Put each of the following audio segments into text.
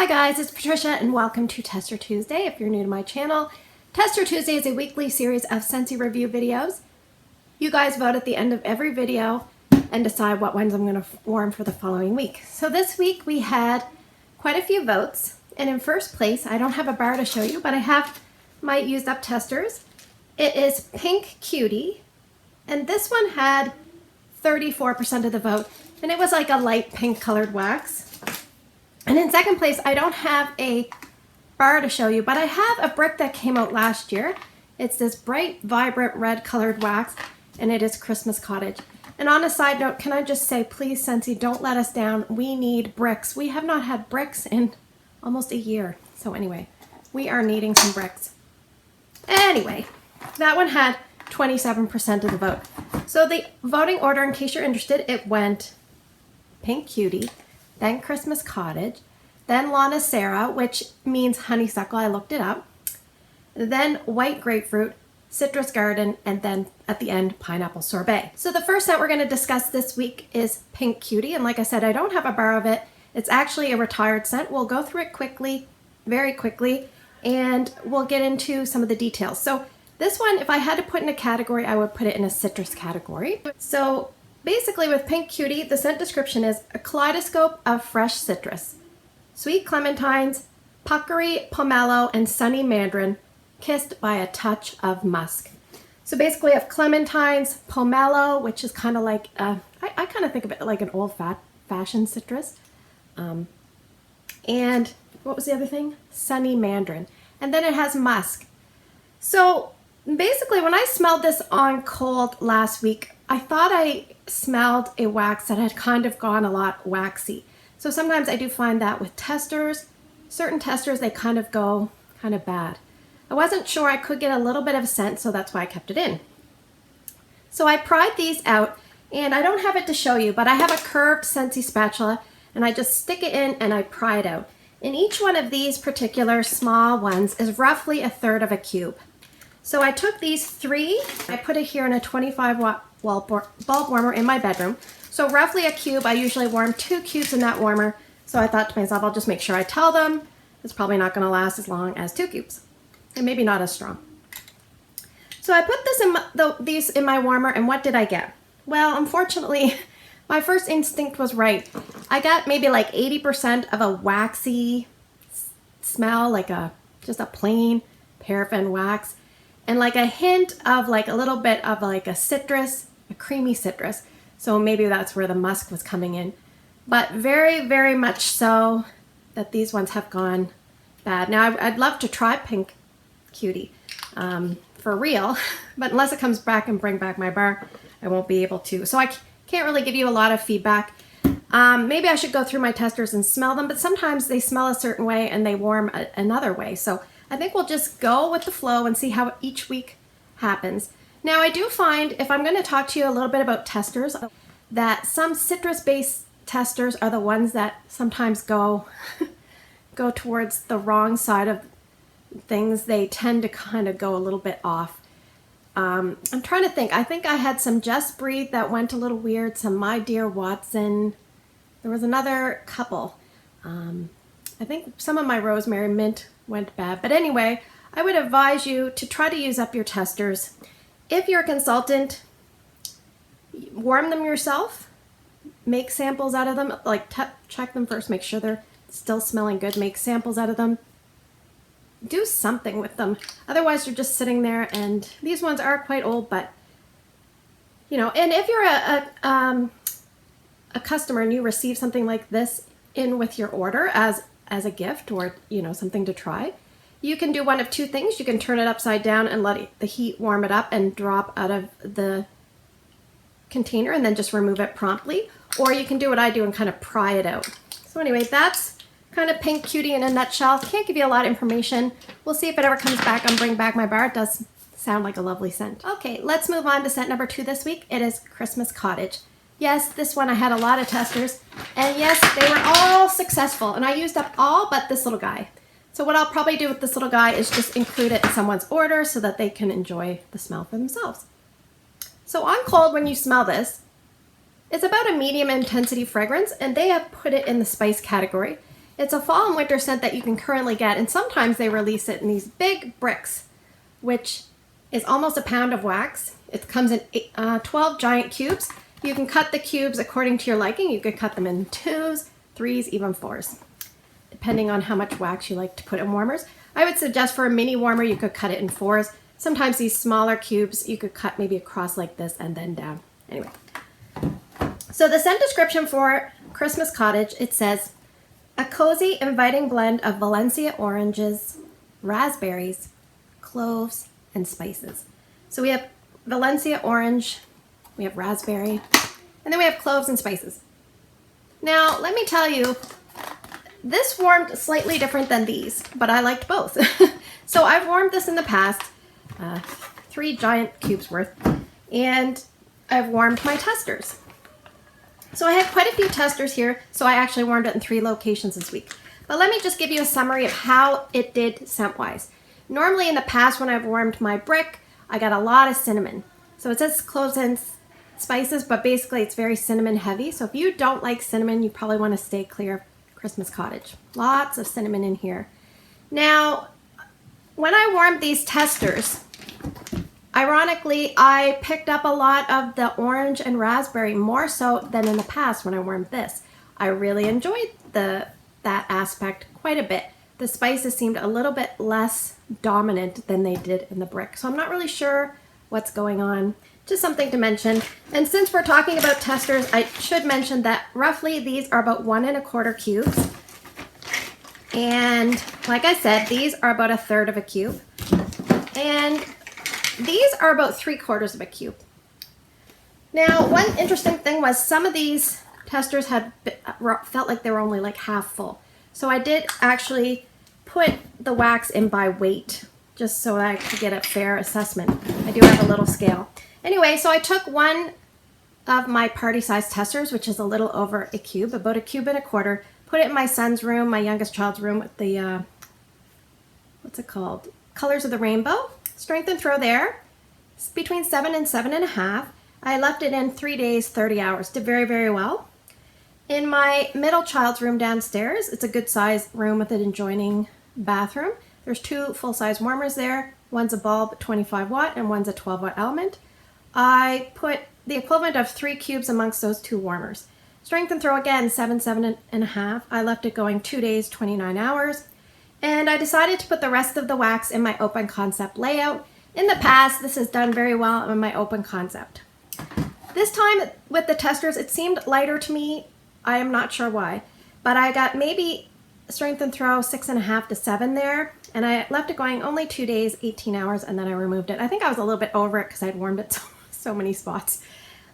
Hi guys, it's Patricia and welcome to Tester Tuesday. If you're new to my channel, Tester Tuesday is a weekly series of Scentsy review videos. You guys vote at the end of every video and decide what ones I'm going to warm for the following week. So this week we had quite a few votes, and in first place, I don't have a bar to show you, but I have my used up testers. It is Pink Cutie, and this one had 34% of the vote, and it was like a light pink colored wax. And in second place, I don't have a bar to show you, but I have a brick that came out last year. It's this bright, vibrant red colored wax, and it is Christmas Cottage. And on a side note, can I just say, please, Scentsy, don't let us down. We need bricks. We have not had bricks in almost a year. So anyway, we are needing some bricks. Anyway, that one had 27% of the vote. So the voting order, in case you're interested, it went Pink Cutie, then Christmas Cottage, then Lana Sarah, which means honeysuckle, I looked it up, then White Grapefruit, Citrus Garden, and then at the end, Pineapple Sorbet. So the first scent we're going to discuss this week is Pink Cutie, and like I said, I don't have a bar of it. It's actually a retired scent. We'll go through it quickly, very quickly, and we'll get into some of the details. So this one, if I had to put in a category, I would put it in a citrus category. So basically with Pink Cutie, the scent description is a kaleidoscope of fresh citrus. Sweet clementines, puckery pomelo, and sunny mandarin, kissed by a touch of musk. So basically I have clementines, pomelo, which is kind of like, I kind of think of it like an old-fashioned citrus. And what was the other thing? Sunny mandarin. And then it has musk. So basically when I smelled this on cold last week, I thought I smelled a wax that had kind of gone a lot waxy. So sometimes I do find that with testers, certain testers, they kind of go kind of bad. I wasn't sure I could get a little bit of a scent, so that's why I kept it in. So I pried these out, and I don't have it to show you, but I have a curved Scentsy spatula, and I just stick it in and I pry it out. And each one of these particular small ones is roughly a third of a cube. So I took these three, I put it here in a 25-watt bulb warmer in my bedroom. So roughly a cube. I usually warm 2 cubes in that warmer. So I thought to myself, I'll just make sure I tell them it's probably not going to last as long as 2 cubes. And maybe not as strong. So I put this in these in my warmer, and what did I get? Well, unfortunately, my first instinct was right. I got maybe like 80% of a waxy smell, like just a plain paraffin wax, and like a hint of like a little bit of like a citrus, a creamy citrus. So maybe that's where the musk was coming in. But very, very much so that these ones have gone bad. Now, I'd love to try Pink Cutie for real, but unless it comes back and bring back my bar, I won't be able to. So I can't really give you a lot of feedback. Maybe I should go through my testers and smell them, but sometimes they smell a certain way and they warm another way. So I think we'll just go with the flow and see how each week happens. Now I do find, if I'm going to talk to you a little bit about testers, that some citrus-based testers are the ones that sometimes go towards the wrong side of things. They tend to kind of go a little bit off. I'm trying to think. I think I had some Just Breathe that went a little weird, some My Dear Watson. There was another couple. I think some of my Rosemary Mint went bad. But anyway, I would advise you to try to use up your testers. If you're a consultant, warm them yourself. Make samples out of them. Like check them first. Make sure they're still smelling good. Make samples out of them. Do something with them. Otherwise, you're just sitting there, and these ones are quite old, but you know, and if you're a customer and you receive something like this in with your order as a gift, or you know, something to try, you can do one of two things. You can turn it upside down and let the heat warm it up and drop out of the container and then just remove it promptly, or you can do what I do and kind of pry it out. So anyway, that's kind of Pink Cutie in a nutshell. Can't give you a lot of information. We'll see if it ever comes back and bring back my bar. It does sound like a lovely scent. Okay, let's move on to scent number 2 this week. It is Christmas Cottage. Yes, this one I had a lot of testers, and yes, they were all successful, and I used up all but this little guy. So what I'll probably do with this little guy is just include it in someone's order so that they can enjoy the smell for themselves. So on cold, when you smell this, it's about a medium intensity fragrance, and they have put it in the spice category. It's a fall and winter scent that you can currently get, and sometimes they release it in these big bricks, which is almost a pound of wax. It comes in 12 giant cubes. You can cut the cubes according to your liking. You could cut them in 2s, 3s, even 4s, depending on how much wax you like to put in warmers. I would suggest for a mini warmer, you could cut it in 4s. Sometimes these smaller cubes, you could cut maybe across like this and then down. Anyway, so the scent description for Christmas Cottage, it says, a cozy, inviting blend of Valencia oranges, raspberries, cloves, and spices. So we have Valencia orange, we have raspberry, and then we have cloves and spices. Now, let me tell you, this warmed slightly different than these, but I liked both. So I've warmed this in the past, 3 giant cubes worth, and I've warmed my testers. So I have quite a few testers here, so I actually warmed it in 3 locations this week. But let me just give you a summary of how it did scent-wise. Normally in the past when I've warmed my brick, I got a lot of cinnamon. So it says cloves and spices, but basically it's very cinnamon heavy. So if you don't like cinnamon, you probably want to stay clear of Christmas Cottage. Lots of cinnamon in here. Now, when I warmed these testers, ironically, I picked up a lot of the orange and raspberry, more so than in the past when I warmed this. I really enjoyed that aspect quite a bit. The spices seemed a little bit less dominant than they did in the brick. So I'm not really sure what's going on. Just something to mention. And since we're talking about testers, I should mention that roughly these are about 1 1/4 cubes. And like I said, these are about 1/3 of a cube. And these are about 3/4 of a cube. Now, one interesting thing was some of these testers had felt like they were only like half full. So I did actually put the wax in by weight, just so I could get a fair assessment. I do have a little scale. Anyway, so I took one of my party size testers, which is a little over a cube, about 1 1/4 cubes, put it in my son's room, my youngest child's room, with the, what's it called? Colors of the Rainbow. Strength and throw there. It's between 7 and 7.5. I left it in 3 days, 30 hours. Did very, very well. In my middle child's room downstairs, it's a good size room with an adjoining bathroom. There's 2 full-size warmers there. One's a bulb 25 watt and one's a 12 watt element. I put the equivalent of 3 cubes amongst those 2 warmers. Strength and throw again, 7, 7.5. I left it going 2 days, 29 hours. And I decided to put the rest of the wax in my open concept layout. In the past, this has done very well in my open concept. This time with the testers, it seemed lighter to me. I am not sure why, but I got maybe strength and throw 6.5 to 7 there. And I left it going only 2 days, 18 hours, and then I removed it. I think I was a little bit over it because I'd warmed it so many spots.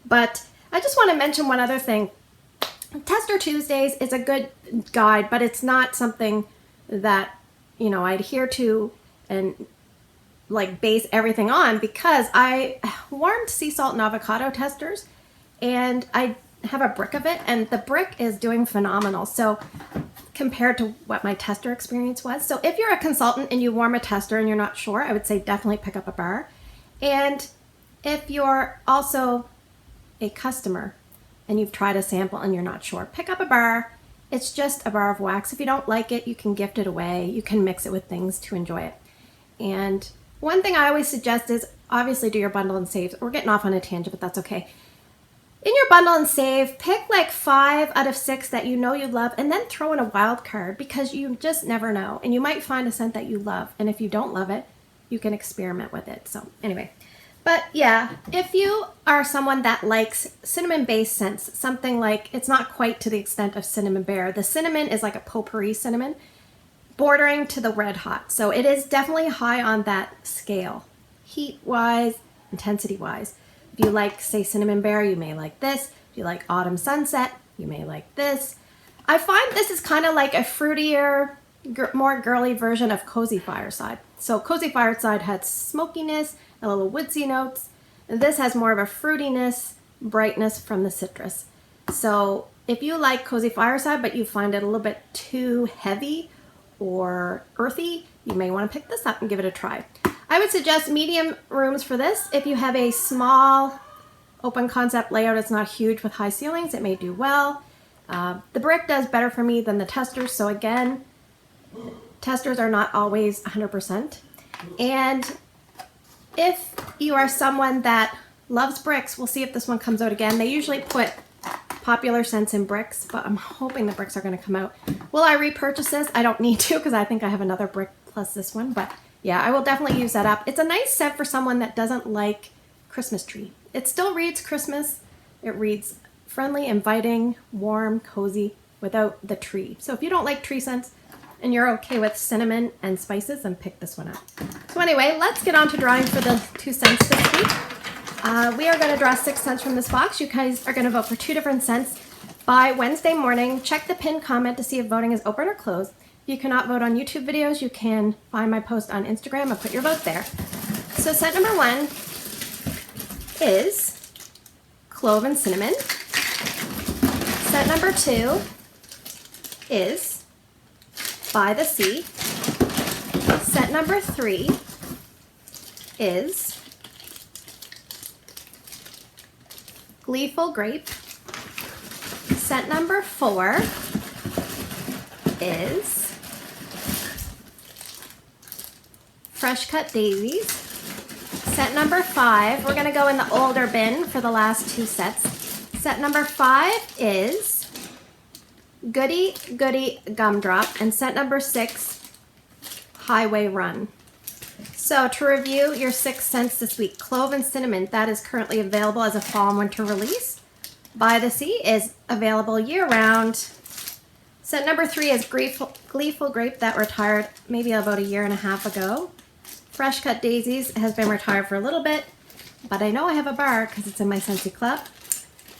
But I just want to mention one other thing. Tester Tuesdays is a good guide, but it's not something that, you know, I adhere to and like base everything on, because I warmed sea salt and avocado testers and I have a brick of it, and the brick is doing phenomenal. So compared to what my tester experience was. So if you're a consultant and you warm a tester and you're not sure, I would say definitely pick up a bar. And if you're also a customer and you've tried a sample and you're not sure, pick up a bar. It's just a bar of wax. If you don't like it, you can gift it away. You can mix it with things to enjoy it. And one thing I always suggest is obviously do your bundle and saves. We're getting off on a tangent, but that's okay. In your bundle and save, pick like 5 out of 6 that you know you love, and then throw in a wild card, because you just never know. And you might find a scent that you love. And if you don't love it, you can experiment with it. So anyway, but yeah, if you are someone that likes cinnamon-based scents, something like, it's not quite to the extent of cinnamon bear. The cinnamon is like a potpourri cinnamon, bordering to the red hot. So it is definitely high on that scale, heat-wise, intensity-wise. If you like, say, cinnamon bear, you may like this. If you like autumn sunset, you may like this. I find this is kind of like a fruitier, more girly version of Cozy Fireside. So Cozy Fireside had smokiness, a little woodsy notes, and this has more of a fruitiness, brightness from the citrus. So if you like Cozy Fireside, but you find it a little bit too heavy or earthy, you may want to pick this up and give it a try. I would suggest medium rooms for this. If you have a small open concept layout, it's not huge with high ceilings, it may do well. The brick does better for me than the testers, so again, testers are not always 100%. And if you are someone that loves bricks, we'll see if this one comes out again. They usually put popular scents in bricks, but I'm hoping the bricks are going to come out. Will I repurchase this? I don't need to because I think I have another brick plus this one, but yeah, I will definitely use that up. It's a nice scent for someone that doesn't like Christmas tree. It still reads Christmas. It reads friendly, inviting, warm, cozy without the tree. So if you don't like tree scents and you're okay with cinnamon and spices, then pick this one up. So anyway, let's get on to drawing for the 2 scents this week. We are going to draw 6 scents from this box. You guys are going to vote for 2 different scents by Wednesday morning. Check the pinned comment to see if voting is open or closed. If you cannot vote on YouTube videos, you can find my post on Instagram and put your vote there. So scent number 1 is Clove and Cinnamon. Scent number 2 is By the Sea. Scent number 3 is Gleeful Grape. Scent number 4 is Fresh Cut Daisies. Scent number 5, we're going to go in the older bin for the last 2 sets. Scent number 5 is Goody, Gumdrop. And scent number 6, Highway Run. So to review your 6 scents this week, Clove and Cinnamon, that is currently available as a fall and winter release. By the Sea is available year-round. Scent number 3 is Gleeful Grape, that retired maybe about 1.5 years ago. Fresh Cut Daisies has been retired for a little bit, but I know I have a bar because it's in my Scentsy club.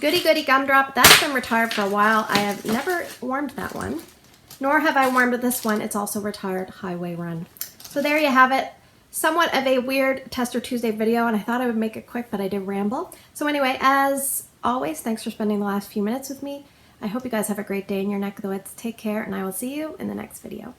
Goody Gumdrop, that's been retired for a while. I have never warmed that one, nor have I warmed this one. It's also retired, Highway Run. So there you have it. Somewhat of a weird Tester Tuesday video, and I thought I would make it quick, but I did ramble. So anyway, as always, thanks for spending the last few minutes with me. I hope you guys have a great day in your neck of the woods. Take care, and I will see you in the next video.